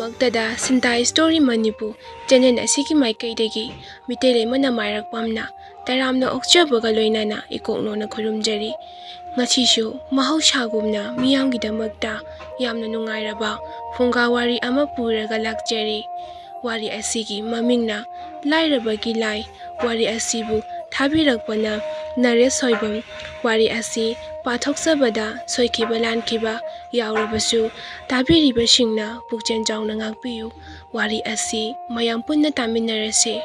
Magdada Sintai Story Manipu Channel asiki maikaidagi Meiteileima Nameirakpamna Taramna Okchabaga loinana ikoknona khurumjari ngasishu mahausagumna miyamgidamakta yamna nungairaba Phunga Wari ama puraga lakjari Wari asigi mamingna Lairabagi lai Wari asibu thabirakpana Naresh Soibam Wari asi pathokjabada soikiba lankiba yaurabasu tabiribasingna pukchen jauna ngakpiyu Wari asi mayam punna taminarase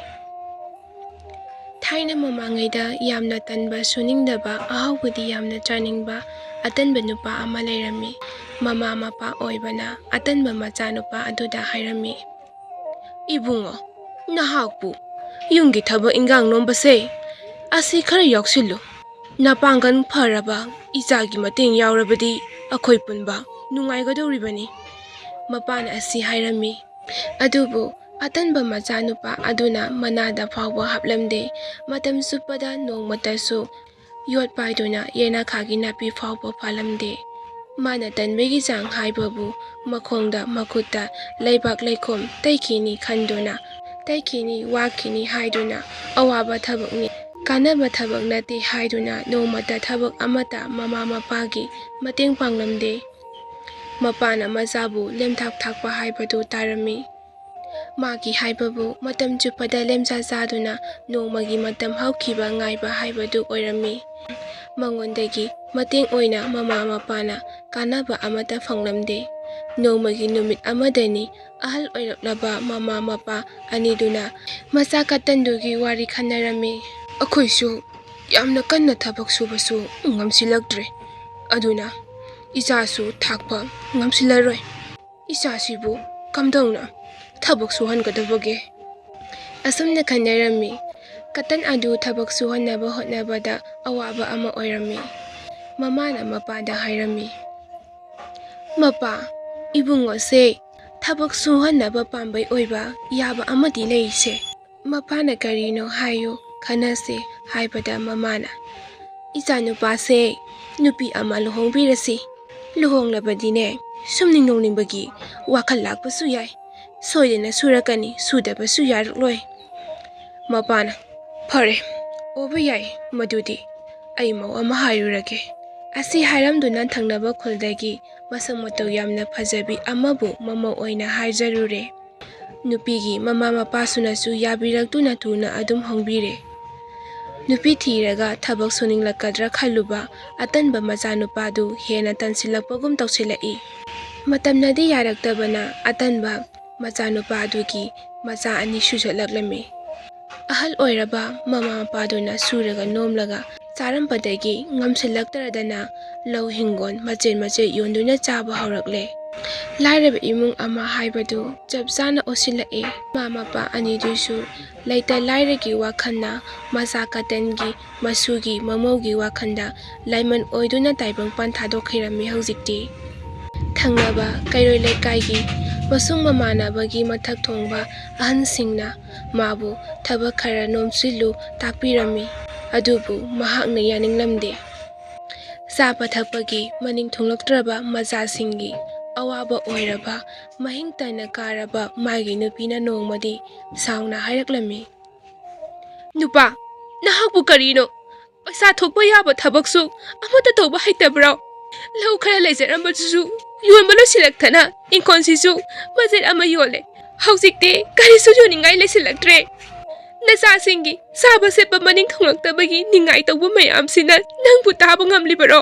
Thaina mamangaida yamna tanba suningdaba ahawbudi yamna chaningba atanba nupa ama lairami mama mapa oibana atanba macha nupa aduda hairami Ibungo nahakpu yungi thaba ingang nombase asi khara yauksillu napangan pharaba ijagi mating yaurabadi akhoi punba nungaigadoribani mapana asi hairami adubu atanba macha nupa aduna manada phawba haplamde matam supada nongmatasu yot paiduna yena khagi napi phawba phalamde mana tanbegi jang haibabu makhongda makutta leibak leikhom taikini khanduna taikini wakini haiduna awaba thabakni kanaba thabak nati haiduna nongmata thabak amata mama mapagi mateng panglamde mapana mazabu lemthak thakpa haibadu tarami Magi haibabu matam chupada lemja zaduna nongmagi matam haukiba ngaiba haibadu oirami mangondagi mateng oina mama mapana kanaba amata phanglamde nongmagi numit amadani ahal oiraklaba mama mapa aniduna macha katandugi wari khanarami akhoisu yamna kanna thabak subasu ngamsilakdre aduna ijasu thakpa ngamsilaroi isasibu kamdongna Thabak suhan kadabage asumna khanarami katan adu thabak suhan naba hotnabada awaba ama oirami mamana mapada hairami mapa ibungo se thabak suhan naba pambai oiba yaba amadi leise mapana karino hayo khanase haibada mamana ijanu pase nupi ama luhongbirasi luhonglabadine sumning nongngbagi wakhal lakpasu yai Soidena surakani sudabasu yarukloi mapana phare oba yai madudi ai mau ama hairurage asi hairamduna thangnaba khuldagi masang matau yamna phajabi amabu mama oina haijarure nupigi mama mapa sunasu yabirakduna tuna adum hongbire nupi thiraga thabak suninglakadra khaluba atanba macha nupadu hena tansilakpagum tawsilai matamnadi yaraktabana atanba macha nupa adugi macha ani sujalaklami ahal oiraba mama mapaduna suraga nomlaga charampadagi ngamsilaktaradana lau hingon mache yonduna chaba haurakle lairab imung ama haibadu chapjana osilai mama pa ani dusu laita lairagi wakhanna macha katangi masugi mamogi wakhanda laiman oiduna taibang pan thadokhairami haujikti thangnaba kairoi leikaigi Masung mamanabagi mathak thongba ahansingna mabu thabak khara nomsilu takpirami adubu mahakna yaninglamde sapa thakpagi maning thonglaktraba majasingi awaba oiraba mahingtana karaba magi nupina nongmadi sauna hairaklami nupa nahakbu karino paisa thokpa yaba thabaksu amata tawba haitabra lau khara leijarambaju Yonbalo silakthana inkonsisu budget ama yole haujikte karisu yoningai lesilaktre nacha singi saba sepa maning thonglaktabagi ningai tawba mayamsina nangbu taba ngamlibaro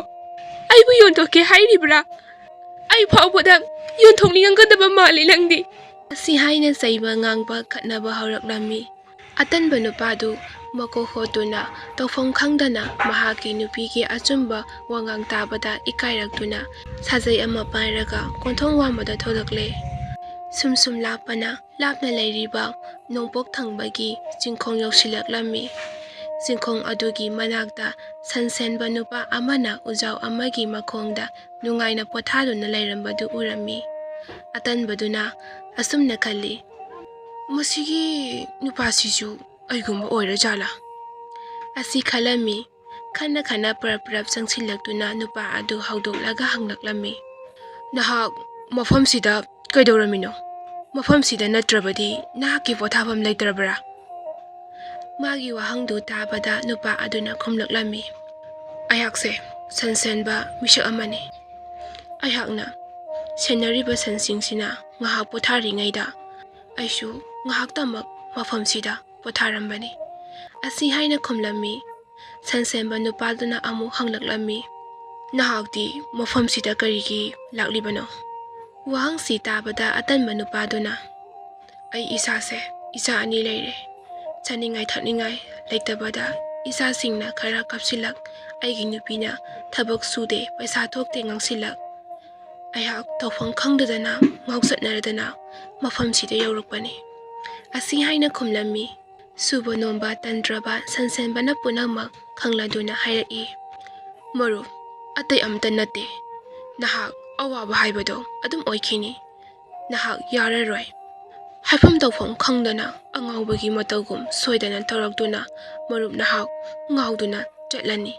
aibu yontoke hairibra ai phawboda yontonglingadaba mali langdi asi haina saiba ngangba khatnaba hauраklami atanba nupadu mako hotuna tawfam khangdana mahaki nupigi achumba wangang tabada ikairakduna sajai ama pairaga konthong wamada tholakle sumsum lapana lapna leiriba nongpok thangbagi jingkhong yausilaklami jingkhong adugi manakta sansenba nupa amana ujau amagi makhongda nungaina pothaduna leirambadu urami atanbaduna asumna khalli masigi nupasiju aigumba oira jala asi khalami khana prap sangsilaktuna nupa adu haudoklaga hanglaklami nahak mafam sida kaidoramino ꯃꯐꯝꯁꯤꯗ ꯅꯠꯇ꯭ꯔꯕꯗꯤ ꯅꯍꯥꯛꯀꯤ ꯄꯣꯊꯥꯐꯝ ꯂꯩꯇ꯭ꯔꯕ꯭ꯔꯥ? ꯃꯥꯒꯤ ꯋꯥꯍꯪꯗꯨ ꯇꯥꯕꯗ ꯅꯨꯄꯥ ꯑꯗꯨꯅ ꯈꯨꯝꯂꯛꯂꯝꯃꯤ, ꯑꯩꯍꯥꯛꯁꯦ ꯁꯟ ꯁꯦꯟꯕ ꯃꯤꯁꯛ ꯑꯃꯅꯤ꯫ ꯑꯩꯍꯥꯛꯅ ꯁꯦꯟꯅꯔꯤꯕ ꯁꯟꯁꯤꯡꯁꯤꯅ ꯉꯥꯏꯍꯥꯛ ꯄꯣꯊꯥꯔꯤꯉꯩꯗ ꯑꯩꯁꯨ ꯉꯥꯏꯍꯥꯛꯇꯃꯛ ꯃꯐꯝꯁꯤꯗ ꯄꯣꯊꯥꯔꯝꯕꯅꯤ꯫ ꯑꯁꯤ ꯍꯥꯏꯅ ꯈꯨꯝꯂꯝꯃꯤ꯫ ꯁꯟ ꯁꯦꯟꯕ ꯅꯨꯄꯥꯗꯨꯅ ꯑꯃꯨꯛ ꯍꯪꯂꯛꯂꯝꯃꯤ, ꯅꯍꯥꯛꯇꯤ ꯃꯐꯝꯁꯤꯗ ꯀꯔꯤꯒꯤ ꯂꯥꯛꯂꯤꯕꯅꯣ? ꯋꯥꯍꯪꯁꯤ ꯇꯥꯕꯗ ꯑꯇꯟꯕ ꯅꯨꯄꯥꯗꯨꯅ, ꯑꯩ ꯏꯆꯥ ꯑꯅꯤ ꯂꯩꯔꯦ꯫ ꯆꯥꯅꯤꯡꯉꯥꯏ ꯊꯛꯅꯤꯡꯉꯥꯏ ꯂꯩꯇꯕꯗ ꯏꯆꯥꯁꯤꯡꯅ ꯈꯔ ꯀꯥꯞꯁꯤꯜꯂꯛ, ꯑꯩꯒꯤ ꯅꯨꯄꯤꯅ ꯊꯕꯛ ꯁꯨꯗꯦ, ꯄꯩꯁꯥ ꯊꯣꯛꯇꯦ ꯉꯥꯡꯁꯤꯜꯂꯛ, ꯑꯩꯍꯥꯛ ꯇꯧꯐꯝ ꯈꯪꯗꯗꯅ ꯉꯥꯎꯆꯠꯅꯔꯗꯅ ꯃꯐꯝꯁꯤꯗ ꯌꯧꯔꯛꯄꯅꯤ꯫ ꯑꯁꯤ ꯍꯥꯏꯅ ꯈꯨꯝꯂꯝꯃꯤ꯫ ꯁꯨꯕ ꯅꯣꯝꯕ ꯇꯟꯗ꯭ꯔꯕ ꯁꯟ ꯁꯦꯟꯕꯅ ꯄꯨꯝꯅꯃꯛ ꯈꯪꯂꯗꯨꯅ ꯍꯥꯏꯔꯛꯏ, ꯃꯔꯨꯞ, ꯑꯇꯩ ꯑꯃꯇ ꯅꯠꯇꯦ, ꯅꯍꯥꯛ ꯑꯋꯥꯕ ꯍꯥꯏꯕꯗꯣ ꯑꯗꯨꯝ ꯑꯣꯏꯈꯤꯅꯤ꯫ ꯅꯍꯥꯛ ꯌꯥꯔꯔꯣꯏ꯫ ꯍꯥꯏꯐꯝ ꯇꯧꯐꯝ ꯈꯪꯗꯅ ꯑꯉꯥꯎꯕꯒꯤ ꯃꯇꯧꯒꯨꯝ ꯁꯣꯏꯗꯅ ꯇꯧꯔꯛꯇꯨꯅ ꯃꯔꯨꯞ ꯅꯍꯥꯛ ꯉꯥꯎꯗꯨꯅ ꯆꯠꯂꯅꯤ꯫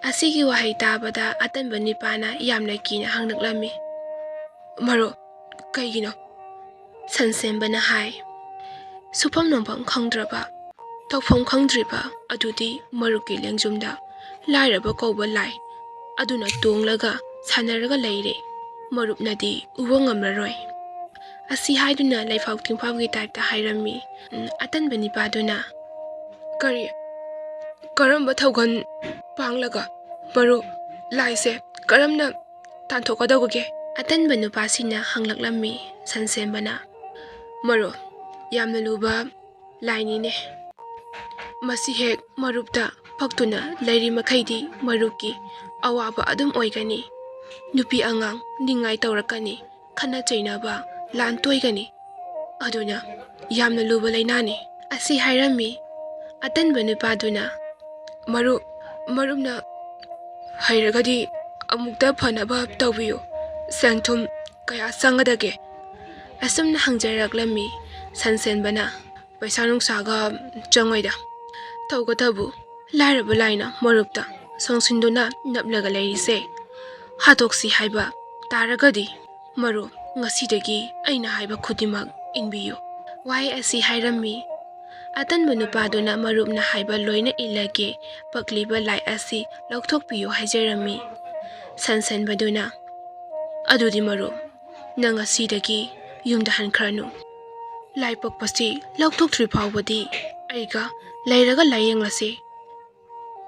ꯑꯁꯤꯒꯤ ꯋꯥꯍꯩ ꯇꯥꯕꯗ ꯑꯇꯟꯕ ꯅꯨꯄꯥꯅ ꯌꯥꯝꯅ ꯀꯤꯅ ꯍꯪꯂꯛꯂꯝꯃꯤ, ꯃꯔꯨꯞ, ꯀꯩꯒꯤꯅꯣ? ꯁꯟ ꯁꯦꯟꯕꯅ ꯍꯥꯏ, ꯁꯨꯐꯝ ꯅꯣꯝꯐꯝ ꯈꯪꯗ꯭ꯔꯕ, ꯇꯧꯐꯝ ꯈꯪꯗ꯭ꯔꯤꯕ ꯑꯗꯨꯗꯤ ꯃꯔꯨꯞꯀꯤ ꯂꯦꯡꯖꯨꯝꯗ ꯂꯥꯏꯔꯕ ꯀꯧꯕ ꯂꯥꯏ ꯑꯗꯨꯅ ꯇꯣꯡꯂꯒ ꯁꯥꯟꯅꯔꯒ ꯂꯩꯔꯦ, ꯃꯔꯨꯞꯅꯗꯤ ꯎꯕ ꯉꯝꯂꯔꯣꯏ꯫ ꯑꯁꯤ ꯍꯥꯏꯗꯨꯅ ꯂꯩꯐꯥꯎ ꯇꯤꯟꯐꯥꯎꯒꯤ ꯇꯥꯏꯞꯇ ꯍꯥꯏꯔꯝꯃꯤ꯫ ꯑꯇꯟꯕ ꯅꯨꯄꯥꯗꯨꯅ, ꯀꯔꯝꯕ ꯊꯧꯒꯜ ꯄꯥꯡꯂꯒ ꯃꯔꯨꯞ ꯂꯥꯏꯁꯦ ꯀꯔꯝꯅ ꯇꯥꯟꯊꯣꯛꯀꯗꯧꯕꯒꯦ? ꯑꯇꯟꯕ ꯅꯨꯄꯥꯁꯤꯅ ꯍꯪꯂꯛꯂꯝꯃꯤ꯫ ꯁꯟ ꯁꯦꯟꯕꯅ, ꯃꯔꯨꯞ, ꯌꯥꯝꯅ ꯂꯨꯕ ꯂꯥꯏꯅꯤꯅꯦ꯫ ꯃꯁꯤ ꯍꯦꯛ ꯃꯔꯨꯞꯇ ꯄꯛꯇꯨꯅ ꯂꯩꯔꯤ ꯃꯈꯩꯗꯤ ꯃꯔꯨꯞꯀꯤ ꯑꯋꯥꯕ ꯑꯗꯨꯝ ꯑꯣꯏꯒꯅꯤ꯫ ꯅꯨꯄꯤ ꯑꯉꯥꯡ ꯅꯤꯡꯉꯥꯏ ꯇꯧꯔꯛꯀꯅꯤ, ꯈꯠꯅ ꯆꯩꯅꯕ, ꯂꯥꯟ ꯇꯣꯏꯒꯅꯤ, ꯑꯗꯨꯅ ꯌꯥꯝꯅ ꯂꯨꯕ ꯂꯩꯅꯥꯅꯤ꯫ ꯑꯁꯤ ꯍꯥꯏꯔꯝꯃꯤ꯫ ꯑꯇꯟꯕ ꯅꯨꯄꯥꯗꯨꯅ, ꯃꯔꯨꯞꯅ ꯍꯩꯔꯒꯗꯤ ꯑꯃꯨꯛꯇ ꯐꯅꯕ ꯇꯧꯕꯤꯌꯨ, ꯁꯦꯟ ꯊꯨꯝ ꯀꯌꯥ ꯆꯪꯒꯗꯒꯦ? ꯑꯁꯨꯝꯅ ꯍꯪꯖꯔꯛꯂꯝꯃꯤ꯫ ꯁꯟ ꯁꯦꯟꯕꯅ, ꯄꯩꯁꯥ ꯅꯨꯡꯁꯥꯒ ꯆꯪꯉꯣꯏꯗ, ꯇꯧꯕꯇꯕꯨ ꯂꯥꯏꯔꯕ ꯂꯥꯏꯅ ꯃꯔꯨꯞꯇ ꯁꯣꯡꯁꯤꯟꯗꯨꯅ ꯅꯞꯂꯒ ꯂꯩꯔꯤꯁꯦ ꯍꯥꯠꯇꯣꯛꯁꯤ ꯍꯥꯏꯕ ꯇꯥꯔꯒꯗꯤ ꯃꯔꯨꯞ ꯉꯁꯤꯗꯒꯤ ꯑꯩꯅ ꯍꯥꯏꯕ ꯈꯨꯗꯤꯡꯃꯛ ꯏꯟꯕꯤꯌꯨ꯫ ꯋꯥꯍꯩ ꯑꯁꯤ ꯍꯥꯏꯔꯝꯃꯤ꯫ ꯑꯇꯟꯕ ꯅꯨꯄꯥꯗꯨꯅ ꯃꯔꯨꯞꯅ ꯍꯥꯏꯕ ꯂꯣꯏꯅ ꯏꯜꯂꯒꯦ, ꯄꯛꯂꯤꯕ ꯂꯥꯏ ꯑꯁꯤ ꯂꯧꯊꯣꯛꯄꯤꯌꯨ ꯍꯥꯏꯖꯔꯝꯃꯤ꯫ ꯁꯟ ꯁꯦꯟꯕꯗꯨꯅ, ꯑꯗꯨꯗꯤ ꯃꯔꯨꯞ, ꯅꯪ ꯉꯁꯤꯗꯒꯤ ꯌꯨꯝꯗ ꯍꯟꯈ꯭ꯔꯅꯨ꯫ ꯂꯥꯏ ꯄꯛꯄꯁꯤ ꯂꯧꯊꯣꯛꯇ꯭ꯔꯤ ꯐꯥꯎꯕꯗꯤ ꯑꯩꯒ ꯂꯩꯔꯒ ꯂꯥꯏꯌꯦꯡꯂꯁꯤ꯫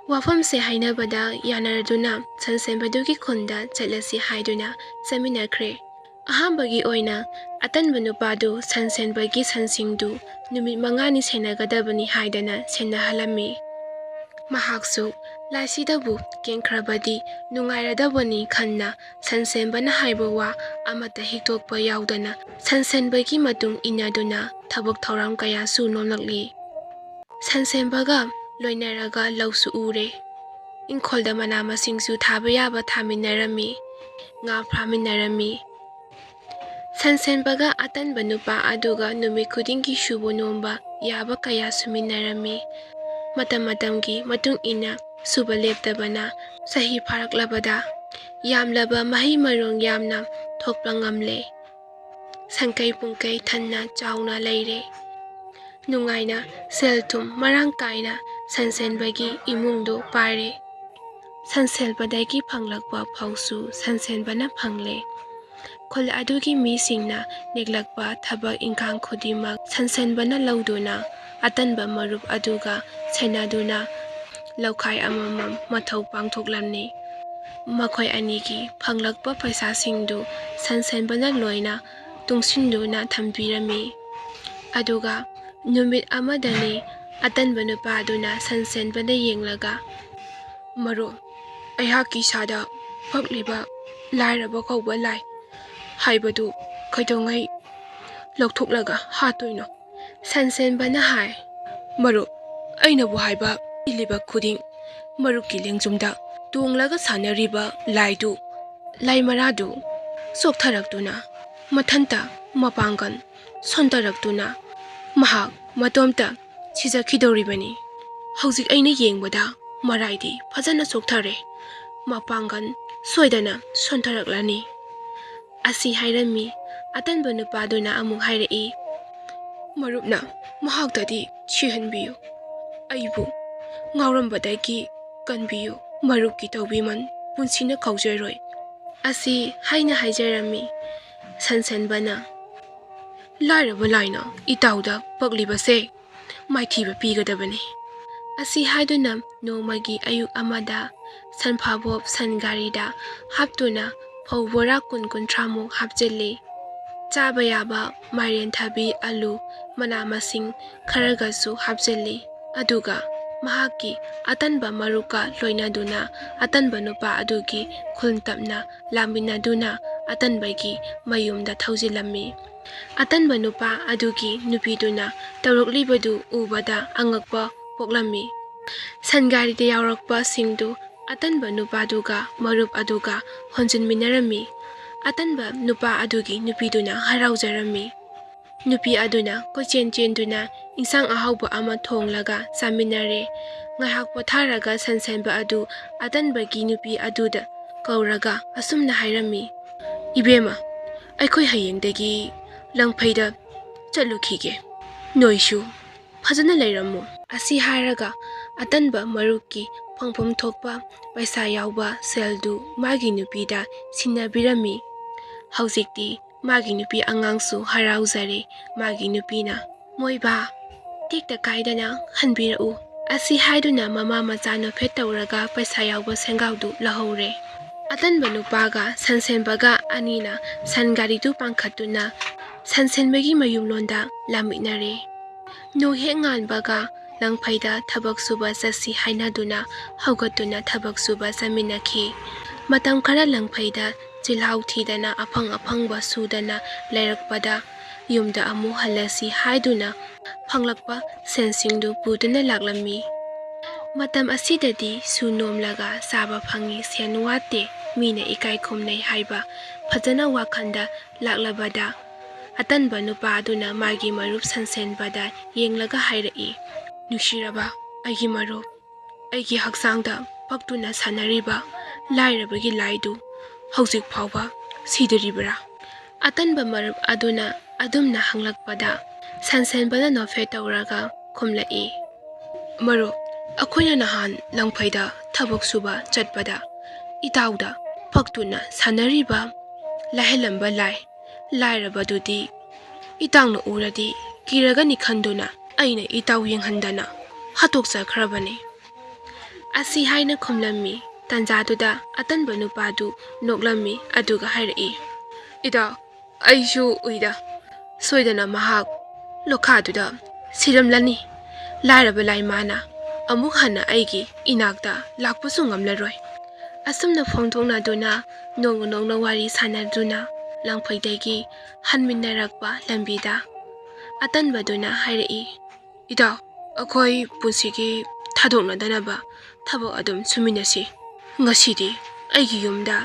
ꯋꯥꯐꯝꯁꯦ ꯍꯥꯏꯅꯕꯗ ꯌꯥꯅꯔꯗꯨꯅ ꯁꯟ ꯁꯦꯟꯕꯗꯨꯒꯤ ꯈꯨꯟꯗ ꯆꯠꯂꯁꯤ ꯍꯥꯏꯗꯨꯅ ꯆꯠꯃꯤꯟꯅꯈ꯭ꯔꯦ꯫ ꯑꯍꯥꯟꯕꯒꯤ ꯑꯣꯏꯅ ꯑꯇꯟꯕ ꯅꯨꯄꯥꯗꯨ ꯁꯟ ꯁꯦꯟꯕꯒꯤ ꯁꯟꯁꯤꯡꯗꯨ ꯅꯨꯃꯤꯠ 5ꯅꯤ ꯁꯦꯟꯅꯒꯗꯕꯅꯤ ꯍꯥꯏꯗꯅ ꯁꯦꯟꯅꯍꯜꯂꯝꯃꯤ꯫ ꯃꯍꯥꯛꯁꯨ ꯂꯥꯏꯁꯤꯗꯕꯨ ꯀꯦꯟꯈ꯭ꯔꯕꯗꯤ ꯅꯨꯡꯉꯥꯏꯔꯗꯕꯅꯤ ꯈꯟꯅ ꯁꯟ ꯁꯦꯟꯕꯅ ꯍꯥꯏꯕ ꯋꯥ ꯑꯃꯠꯇ ꯍꯤꯛꯇꯣꯛꯄ ꯌꯥꯎꯗꯅ ꯁꯟ ꯁꯦꯟꯕꯒꯤ ꯃꯇꯨꯡ ꯏꯟꯅꯗꯨꯅ ꯊꯕꯛ ꯊꯧꯔꯝ ꯀꯌꯥꯁꯨ ꯅꯣꯝꯂꯛꯂꯤ꯫ ꯁꯟ ꯁꯦꯟꯕꯒ ꯂꯣꯏꯅꯔꯒ ꯂꯧꯁꯨ ꯎꯔꯦ, ꯏꯪꯈꯣꯜꯗ ꯃꯅꯥ ꯃꯁꯤꯡꯁꯨ ꯊꯥꯕ ꯌꯥꯕ ꯊꯥꯃꯤꯟꯅꯔꯝꯃꯤ, ꯉꯥ ꯐꯥꯃꯤꯟꯅꯔꯝꯃꯤ꯫ ꯁꯟ ꯁꯦꯟꯕꯒ ꯑꯇꯟꯕ ꯅꯨꯄꯥ ꯑꯗꯨꯒ ꯅꯨꯃꯤꯠ ꯈꯨꯗꯤꯡꯒꯤ ꯁꯨꯕ ꯅꯣꯝꯕ ꯌꯥꯕ ꯀꯌꯥ ꯁꯨꯃꯤꯟꯅꯔꯝꯃꯤ꯫ ꯃꯇꯝ ꯃꯇꯝꯒꯤ ꯃꯇꯨꯡ ꯏꯟꯅ ꯁꯨꯕ ꯂꯦꯞꯇꯕꯅ ꯆꯍꯤ ꯐꯥꯔꯛꯂꯕꯗ ꯌꯥꯝꯂꯕ ꯃꯍꯩ ꯃꯔꯣꯡ ꯌꯥꯝꯅ ꯊꯣꯛꯄ ꯉꯝꯂꯦ꯫ ꯁꯟꯀꯩ ꯄꯨꯡꯀꯩ ꯊꯟꯅ ꯆꯥꯎꯅ ꯂꯩꯔꯦ꯫ ꯅꯨꯡꯉꯥꯏꯅ ꯁꯦꯜ ꯊꯨꯝ ꯃꯔꯥꯡ ꯀꯥꯏꯅ ꯁꯟ ꯁꯦꯟꯕꯒꯤ ꯏꯃꯨꯡꯗꯨ ꯄꯥꯏꯔꯦ꯫ ꯁꯟ ꯁꯦꯟꯕꯗꯒꯤ ꯐꯪꯂꯛꯄ ꯐꯧꯁꯨ ꯁꯟ ꯁꯦꯟꯕꯅ ꯐꯪꯂꯦ꯫ ꯈꯨꯜ ꯑꯗꯨꯒꯤ ꯃꯤꯁꯤꯡꯅ ꯅꯦꯛꯂꯛꯄ ꯊꯕꯛ ꯏꯪꯈꯥꯡ ꯈꯨꯗꯤꯡꯃꯛ ꯁꯟ ꯁꯦꯟꯕꯅ ꯂꯧꯗꯨꯅ ꯑꯇꯟꯕ ꯃꯔꯨꯞ ꯑꯗꯨꯒ ꯁꯦꯟꯅꯗꯨꯅ ꯂꯧꯈꯥꯏ ꯑꯃꯃꯝ ꯃꯊꯧ ꯄꯥꯡꯊꯣꯛꯂꯝꯃꯤ꯫ ꯃꯈꯣꯏ ꯑꯅꯤꯒꯤ ꯐꯪꯂꯛꯄ ꯄꯩꯁꯥꯁꯤꯡꯗꯨ ꯁꯟ ꯁꯦꯟꯕꯅ ꯂꯣꯏꯅ ꯇꯨꯡꯁꯤꯟꯗꯨꯅ ꯊꯝꯕꯤꯔꯝꯃꯤ꯫ ꯑꯗꯨꯒ ꯅꯨꯃꯤꯠ ꯑꯃꯗꯅꯤ ꯑꯇꯟꯕ ꯅꯨꯄꯥꯗꯨꯅ ꯁꯟ ꯁꯦꯟꯕꯅ ꯌꯦꯡꯂꯒ, ꯃꯔꯨꯞ, ꯑꯩꯍꯥꯛꯀꯤ ꯏꯁꯥꯗ ꯄꯛꯂꯤꯕ ꯂꯥꯏꯔꯕ ꯀꯧꯕ ꯂꯥꯏ ꯍꯥꯏꯕꯗꯨ ꯀꯩꯗꯧꯉꯩ ꯂꯧꯊꯣꯛꯂꯒ ꯍꯥꯠꯇꯣꯏꯅꯣ? ꯁꯟ ꯁꯦꯟꯕꯅ ꯍꯥꯏ, ꯃꯔꯨꯞ, ꯑꯩꯅꯕꯨ ꯍꯥꯏꯕ ꯏꯜꯂꯤꯕ ꯈꯨꯗꯤꯡ ꯃꯔꯨꯞꯀꯤ ꯂꯦꯡꯖꯨꯝꯗ ꯇꯣꯡꯂꯒ ꯁꯥꯟꯅꯔꯤꯕ ꯂꯥꯏꯗꯨ, ꯂꯥꯏ ꯃꯔꯥꯗꯨ ꯆꯣꯛꯊꯔꯛꯇꯨꯅ ꯃꯊꯟꯇ ꯃꯄꯥꯡꯒꯜ ꯁꯣꯟꯊꯔꯛꯇꯨꯅ ꯃꯍꯥꯛ ꯃꯇꯣꯝꯇ ꯁꯤꯖꯈꯤꯗꯧꯔꯤꯕꯅꯤ꯫ ꯍꯧꯖꯤꯛ ꯑꯩꯅ ꯌꯦꯡꯕꯗ ꯃꯔꯥꯏꯗꯤ ꯐꯖꯅ ꯆꯣꯛꯊꯔꯦ, ꯃꯄꯥꯡꯒꯜ ꯁꯣꯏꯗꯅ ꯁꯣꯟꯊꯔꯛꯂꯅꯤ꯫ ꯑꯁꯤ ꯍꯥꯏꯔꯝꯃꯤ꯫ ꯑꯇꯟꯕ ꯅꯨꯄꯥꯗꯨꯅ ꯑꯃꯨꯛ ꯍꯥꯏꯔꯛꯏ, ꯃꯔꯨꯞꯅ ꯃꯍꯥꯛꯇꯗꯤ ꯁꯤꯍꯟꯕꯤꯌꯨ, ꯑꯩꯕꯨ ꯉꯥꯎꯔꯝꯕꯗꯒꯤ ꯀꯟꯕꯤꯌꯨ, ꯃꯔꯨꯞꯀꯤ ꯇꯧꯕꯤꯃꯟ ꯄꯨꯟꯁꯤꯅ ꯀꯥꯎꯖꯔꯣꯏ ꯑꯁꯤ ꯍꯥꯏꯅ ꯍꯥꯏꯖꯔꯝꯃꯤ꯫ ꯁꯟꯁꯦꯟꯕꯅ, ꯂꯥꯏꯔꯕ ꯂꯥꯏꯅ ꯏꯇꯥꯎꯗ ꯄꯛꯂꯤꯕꯁꯦ ꯃꯥꯏꯊꯤꯕ ꯄꯤꯒꯗꯕꯅꯤ ꯑꯁꯤ ꯍꯥꯏꯗꯨꯅ ꯅꯣꯡꯃꯒꯤ ꯑꯌꯨꯛ ꯑꯃꯗ ꯁꯟꯐꯥꯕꯣꯞ ꯁꯟꯒꯥꯔꯤꯗ ꯍꯥꯞꯇꯨꯅ ꯐꯧ ꯕꯣꯔꯥ 20-30ꯃꯨꯛ ꯍꯥꯞꯆꯤꯜꯂꯤ꯫ ꯆꯥꯕ ꯌꯥꯕ ꯃꯥꯏꯔꯦꯟ ꯊꯕꯤ, ꯑꯂꯨ, ꯃꯅꯥ ꯃꯁꯤꯡ ꯈꯔꯒꯁꯨ ꯍꯥꯞꯆꯤꯜꯂꯤ꯫ ꯑꯗꯨꯒ ꯃꯍꯥꯛꯀꯤ ꯑꯇꯟꯕ ꯃꯔꯨꯞꯀ ꯂꯣꯏꯅꯗꯨꯅ ꯑꯇꯟꯕ ꯅꯨꯄꯥ ꯑꯗꯨꯒꯤ ꯈꯨꯜꯇꯞꯅ ꯂꯥꯛꯃꯤꯟꯅꯗꯨꯅ ꯑꯇꯟꯕꯒꯤ ꯃꯌꯨꯝꯗ ꯊꯧꯖꯤꯜꯂꯝꯃꯤ꯫ ꯑꯇꯟꯕ ꯅꯨꯄꯥ ꯑꯗꯨꯒꯤ ꯅꯨꯄꯤꯗꯨꯅ ꯇꯧꯔꯛꯂꯤꯕꯗꯨ ꯎꯕꯗ ꯑꯉꯛꯄ ꯄꯣꯛꯂꯝꯃꯤ꯫ ꯁꯟꯒꯥꯔꯤꯗ ꯌꯥꯎꯔꯛꯄꯁꯤꯡꯗꯨ ꯑꯇꯟꯕ ꯅꯨꯄꯥꯗꯨꯒ ꯃꯔꯨꯞ ꯑꯗꯨꯒ ꯍꯣꯟꯖꯤꯟꯃꯤꯟꯅꯔꯝꯃꯤ꯫ ꯑꯇꯟꯕ ꯅꯨꯄꯥ ꯑꯗꯨꯒꯤ ꯅꯨꯄꯤꯗꯨꯅ ꯍꯔꯥꯎꯖꯔꯝꯃꯤ꯫ ꯅꯨꯄꯤ ꯑꯗꯨꯅ ꯀꯣꯏꯆꯦꯟ ꯆꯦꯟꯗꯨꯅ ꯏꯟꯁꯥꯡ ꯑꯍꯥꯎꯕ ꯑꯃ ꯊꯣꯡꯂꯒ ꯆꯥꯃꯤꯟꯅꯔꯦ꯫ ꯉꯥꯏꯍꯥꯛ ꯄꯣꯊꯥꯔꯒ ꯁꯟꯁꯦꯟꯕ ꯑꯗꯨ ꯑꯇꯟꯕꯒꯤ ꯅꯨꯄꯤ ꯑꯗꯨꯗ ꯀꯧꯔꯒ ꯑꯁꯨꯝꯅ ꯍꯥꯏꯔꯝꯃꯤ, ꯏꯕꯦꯝꯃ, ꯑꯩꯈꯣꯏ ꯍꯌꯦꯡꯗꯒꯤ ꯂꯪꯐꯩꯗ ꯆꯠꯂꯨꯈꯤꯒꯦ, ꯅꯣꯏꯁꯨ ꯐꯖꯅ ꯂꯩꯔꯝꯃꯨ ꯑꯁꯤ ꯍꯥꯏꯔꯒ ꯑꯇꯟꯕ ꯃꯔꯨꯞꯀꯤ ꯐꯪꯐꯝ ꯊꯣꯛꯄ ꯄꯩꯁꯥ ꯌꯥꯎꯕ ꯁꯦꯜꯗꯨ ꯃꯥꯒꯤ ꯅꯨꯄꯤꯗ ꯁꯤꯟꯅꯕꯤꯔꯝꯃꯤ꯫ ꯍꯧꯖꯤꯛꯇꯤ ꯃꯥꯒꯤ ꯅꯨꯄꯤ ꯑꯉꯥꯡꯁꯨ ꯍꯔꯥꯎꯖꯔꯦ꯫ ꯃꯥꯒꯤ ꯅꯨꯄꯤꯅ, ꯃꯣꯏꯕꯥ, ꯇꯦꯛꯇ ꯀꯥꯏꯗꯅ ꯍꯟꯕꯤꯔꯛꯎ ꯑꯁꯤ ꯍꯥꯏꯗꯨꯅ ꯃꯃꯥ ꯃꯆꯥ ꯅꯣꯐꯦꯠ ꯇꯧꯔꯒ ꯄꯩꯁꯥ ꯌꯥꯎꯕ ꯁꯦꯡꯒꯥꯎꯗꯨ ꯂꯧꯍꯧꯔꯦ꯫ ꯑꯇꯟꯕ ꯅꯨꯄꯥꯒ ꯁꯟꯁꯦꯟꯕꯒ ꯑꯅꯤꯅ ꯁꯟꯒꯥꯔꯤꯗꯨ ꯄꯥꯡꯈꯠꯇꯨꯅ ꯁꯟꯁꯦꯟꯕꯒꯤ ꯃꯌꯨꯝꯂꯣꯟꯗ ꯂꯥꯛꯃꯤꯟꯅꯔꯦ꯫ ꯅꯣꯡ ꯍꯦꯛ ꯉꯥꯟꯕꯒ ꯂꯪꯐꯩꯗ ꯊꯕꯛ ꯁꯨꯕ ꯆꯠꯁꯤ ꯍꯥꯏꯅꯗꯨꯅ ꯍꯧꯒꯠꯇꯨꯅ ꯊꯕꯛ ꯁꯨꯕ ꯆꯠꯃꯤꯟꯅꯈꯤ꯫ ꯃꯇꯝ ꯈꯔ ꯂꯪꯐꯩꯗ ꯆꯤꯜꯍꯥꯎ ꯊꯤꯗꯅ ꯑꯐꯪ ꯑꯐꯪꯕ ꯁꯨꯗꯅ ꯂꯩꯔꯛꯄꯗ ꯌꯨꯝꯗ ꯑꯃꯨꯛ ꯍꯜꯂꯁꯤ ꯍꯥꯏꯗꯨꯅ ꯐꯪꯂꯛꯄ ꯁꯦꯟꯁꯤꯡꯗꯨ ꯄꯨꯗꯨꯅ ꯂꯥꯛꯂꯝꯃꯤ꯫ ꯃꯇꯝ ꯑꯁꯤꯗꯗꯤ ꯁꯨ ꯅꯣꯝꯂꯒ ꯆꯥꯕ ꯐꯪꯏ, ꯁꯦꯟ ꯋꯥꯠꯇꯦ, ꯃꯤꯅ ꯏꯀꯥꯏ ꯈꯨꯝꯅꯩ ꯍꯥꯏꯕ ꯐꯖꯅ ꯋꯥꯈꯜꯗ ꯂꯥꯛꯂꯕꯗ ꯑꯇꯟꯕ ꯅꯨꯄꯥ ꯑꯗꯨꯅ ꯃꯥꯒꯤ ꯃꯔꯨꯞ ꯁꯟꯁꯦꯟꯕꯗ ꯌꯦꯡꯂꯒ ꯍꯥꯏꯔꯛꯏ, ꯅꯨꯡꯁꯤꯔꯕ ꯑꯩꯒꯤ ꯃꯔꯨꯞ, ꯑꯩꯒꯤ ꯍꯛꯆꯥꯡꯗ ꯄꯛꯇꯨꯅ ꯁꯥꯟꯅꯔꯤꯕ ꯂꯥꯏꯔꯕꯒꯤ ꯂꯥꯏꯗꯨ ꯍꯧꯖꯤꯛ ꯐꯥꯎꯕ ꯁꯤꯗꯔꯤꯕ꯭ꯔꯥ? ꯑꯇꯟꯕ ꯃꯔꯨꯞ ꯑꯗꯨꯅ ꯑꯗꯨꯝꯅ ꯍꯪꯂꯛꯄꯗ ꯁꯟꯁꯦꯟꯕꯅ ꯅꯣꯐꯦꯠ ꯇꯧꯔꯒ ꯈꯨꯝꯂꯛꯏ, ꯃꯔꯨꯞ, ꯑꯩꯈꯣꯏꯅ ꯅꯍꯥꯟ ꯂꯪꯐꯩꯗ ꯊꯕꯛ ꯁꯨꯕ ꯆꯠꯄꯗ ꯏꯇꯥꯎꯗ ꯄꯛꯇꯨꯅ ꯁꯥꯟꯅꯔꯤꯕ ꯂꯥꯏꯍꯜꯂꯝꯕ ꯂꯥꯏꯔꯕꯗꯨꯗꯤ ꯏꯇꯥꯎꯅ ꯎꯔꯗꯤ ꯀꯤꯔꯒꯅꯤ ꯈꯟꯗꯨꯅ ꯑꯩꯅ ꯏꯇꯥꯎ ꯌꯦꯡꯍꯟꯗꯅ ꯍꯥꯠꯇꯣꯛꯆꯈ꯭ꯔꯕꯅꯤ ꯑꯁꯤ ꯍꯥꯏꯅ ꯈꯨꯝꯂꯝꯃꯤ꯫ ꯇꯟꯖꯥꯗꯨꯗ ꯑꯇꯟꯕ ꯅꯨꯄꯥꯗꯨ ꯅꯣꯛꯂꯝꯃꯤ ꯑꯗꯨꯒ ꯍꯥꯏꯔꯛꯏ, ꯏꯇꯥꯎ, ꯑꯩꯁꯨ ꯎꯏꯗ, ꯁꯣꯏꯗꯅ ꯃꯍꯥꯛ ꯂꯣꯈꯥꯗꯨꯗ ꯁꯤꯔꯝꯂꯅꯤ꯫ ꯂꯥꯏꯔꯕ ꯂꯥꯏꯃꯥꯅ ꯑꯃꯨꯛ ꯍꯟꯅ ꯑꯩꯒꯤ ꯏꯅꯥꯛꯇ ꯂꯥꯛꯄꯁꯨ ꯉꯝꯂꯔꯣꯏ꯫ ꯑꯁꯨꯝꯅ ꯐꯣꯡꯗꯣꯛꯅꯗꯨꯅ ꯅꯣꯡꯃ ꯅꯣꯡꯃ ꯋꯥꯔꯤ ꯁꯥꯟꯅꯗꯨꯅ ꯂꯪꯐꯩꯗꯒꯤ ꯍꯟꯃꯤꯟꯅꯔꯛꯄ ꯂꯝꯕꯤꯗ ꯑꯇꯟꯕꯗꯨꯅ ꯍꯥꯏꯔꯛꯏ, ꯏꯇꯥꯎ, ꯑꯩꯈꯣꯏ ꯄꯨꯟꯁꯤꯒꯤ ꯊꯥꯗꯣꯛꯅꯗꯅꯕ ꯊꯕꯛ ꯑꯗꯨꯝ ꯁꯨꯃꯤꯟꯅꯁꯤ꯫ ꯉꯁꯤꯗꯤ ꯑꯩꯒꯤ ꯌꯨꯝꯗ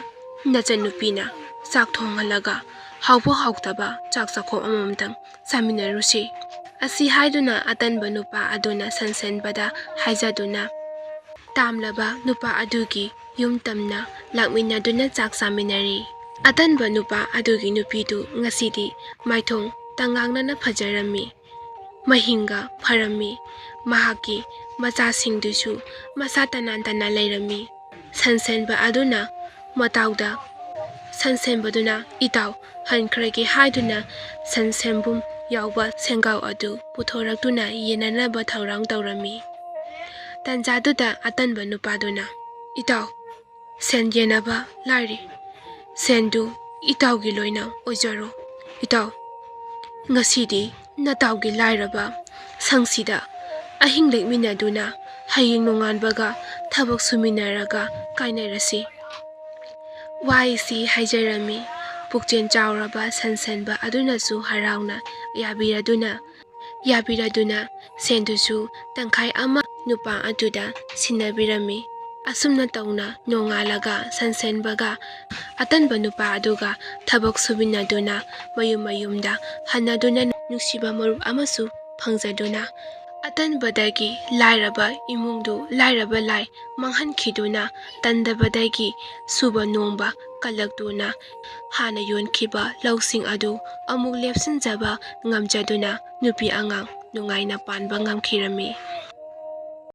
ꯅꯆꯟꯅꯨꯄꯤꯅ ꯆꯥꯛ ꯊꯣꯡꯍꯜꯂꯒ ꯍꯥꯎꯕ ꯍꯥꯎꯇꯕ ꯆꯥꯛ ꯆꯥꯈꯣꯝ ꯑꯃꯃꯝꯇꯪ ꯆꯥꯃꯤꯟꯅꯔꯨꯁꯤ ꯑꯁꯤ ꯍꯥꯏꯗꯨꯅ ꯑꯇꯟꯕ ꯅꯨꯄꯥ ꯑꯗꯨꯅ ꯁꯟꯁꯦꯟꯕꯗ ꯍꯥꯏꯖꯗꯨꯅ ꯇꯥꯝꯂꯕ ꯅꯨꯄꯥ ꯑꯗꯨꯒꯤ ꯌꯨꯝ ꯇꯝꯅ ꯂꯥꯛꯃꯤꯟꯅꯗꯨꯅ ꯆꯥꯛ ꯆꯥꯃꯤꯟꯅꯔꯤ꯫ ꯑꯇꯟꯕ ꯅꯨꯄꯥ ꯑꯗꯨꯒꯤ ꯅꯨꯄꯤꯗꯨ ꯉꯁꯤꯗꯤ ꯃꯥꯏꯊꯣꯡ ꯇꯉꯥꯡꯅꯅ ꯐꯖꯔꯝꯃꯤ, ꯃꯍꯤꯡꯒ ꯐꯔꯝꯃꯤ꯫ ꯃꯍꯥꯛꯀꯤ ꯃꯆꯥꯁꯤꯡꯗꯨꯁꯨ ꯃꯁꯥ ꯇꯅꯥꯟ ꯇꯅꯥꯟ ꯂꯩꯔꯝꯃꯤ꯫ ꯁꯟꯁꯦꯟꯕ ꯑꯗꯨꯅ ꯃꯇꯥꯎꯗ ꯁꯟꯁꯦꯟꯕꯗꯨꯅ ꯏꯇꯥꯎ ꯍꯟꯈ꯭ꯔꯒꯦ ꯍꯥꯏꯗꯨꯅ ꯁꯟꯁꯦꯟꯕꯨꯝ ꯌꯥꯎꯕ ꯁꯦꯡꯒꯥꯎ ꯑꯗꯨ ꯄꯨꯊꯣꯔꯛꯇꯨꯅ ꯌꯦꯟꯅꯅꯕ ꯊꯧꯔꯥꯡ ꯇꯧꯔꯝꯃꯤ꯫ ꯇꯟꯖꯥꯗꯨꯗ ꯑꯇꯟꯕ ꯅꯨꯄꯥꯗꯨꯅ, ꯏꯇꯥꯎ, ꯁꯦꯟ ꯌꯦꯟꯅꯕ ꯂꯥꯏꯔꯤ, ꯁꯦꯟꯗꯨ ꯏꯇꯥꯎꯒꯤ ꯂꯣꯏꯅ ꯑꯣꯏꯖꯔꯣ꯫ ꯏꯇꯥꯎ, ꯉꯁꯤꯗꯤ ꯅꯇꯥꯎꯒꯤ ꯂꯥꯏꯔꯕ ꯁꯪꯁꯤꯗ ꯑꯍꯤꯡ ꯂꯦꯛꯃꯤꯟꯅꯗꯨꯅ ꯍꯌꯦꯡ ꯅꯣꯡꯉꯥꯟꯕꯒ ꯊꯕꯛ ꯁꯨꯃꯤꯟꯅꯔꯒ ꯀꯥꯏꯅꯔꯁꯤ ꯋꯥꯏꯁꯤ ꯍꯥꯏꯖꯔꯝꯃꯤ꯫ ꯄꯨꯛꯆꯦꯜ ꯆꯥꯎꯔꯕ ꯁꯟꯁꯦꯟꯕ ꯑꯗꯨꯅꯁꯨ ꯍꯔꯥꯎꯅ ꯌꯥꯕꯤꯔꯗꯨꯅ ꯁꯦꯟꯗꯨꯁꯨ ꯇꯪꯈꯥꯏ ꯑꯃ ꯅꯨꯄꯥ ꯑꯗꯨꯗ ꯁꯤꯟꯅꯕꯤꯔꯝꯃꯤ꯫ ꯑꯁꯨꯝꯅ ꯇꯧꯅ ꯅꯣꯡꯉꯥꯜꯂꯒ ꯁꯟꯁꯦꯟꯕꯒ ꯑꯇꯟꯕ ꯅꯨꯄꯥ ꯑꯗꯨꯒ ꯊꯕꯛ ꯁꯨꯃꯤꯟꯅꯗꯨꯅ ꯃꯌꯨꯝ ꯃꯌꯨꯝꯗ ꯍꯟꯅꯗꯨꯅ ꯅꯨꯡꯁꯤꯕ ꯃꯔꯨꯞ ꯑꯃꯁꯨ ꯐꯪꯖꯗꯨꯅ ꯑꯇꯟꯕꯗꯒꯤ ꯂꯥꯏꯔꯕ ꯏꯃꯨꯡꯗꯨ ꯂꯥꯏꯔꯕ ꯂꯥꯏ ꯃꯥꯡꯍꯟꯈꯤꯗꯨꯅ ꯇꯟꯗꯕꯗꯒꯤ ꯁꯨꯕ ꯅꯣꯝꯕ ꯀꯜꯂꯛꯇꯨꯅ ꯍꯥꯟꯅ ꯌꯣꯟꯈꯤꯕ ꯂꯧꯁꯤꯡ ꯑꯗꯨ ꯑꯃꯨꯛ ꯂꯦꯞꯁꯤꯟꯖꯕ ꯉꯝꯖꯗꯨꯅ ꯅꯨꯄꯤ ꯑꯉꯥꯡ ꯅꯨꯡꯉꯥꯏꯅ ꯄꯥꯟꯕ ꯉꯝꯈꯤꯔꯝꯃꯤ꯫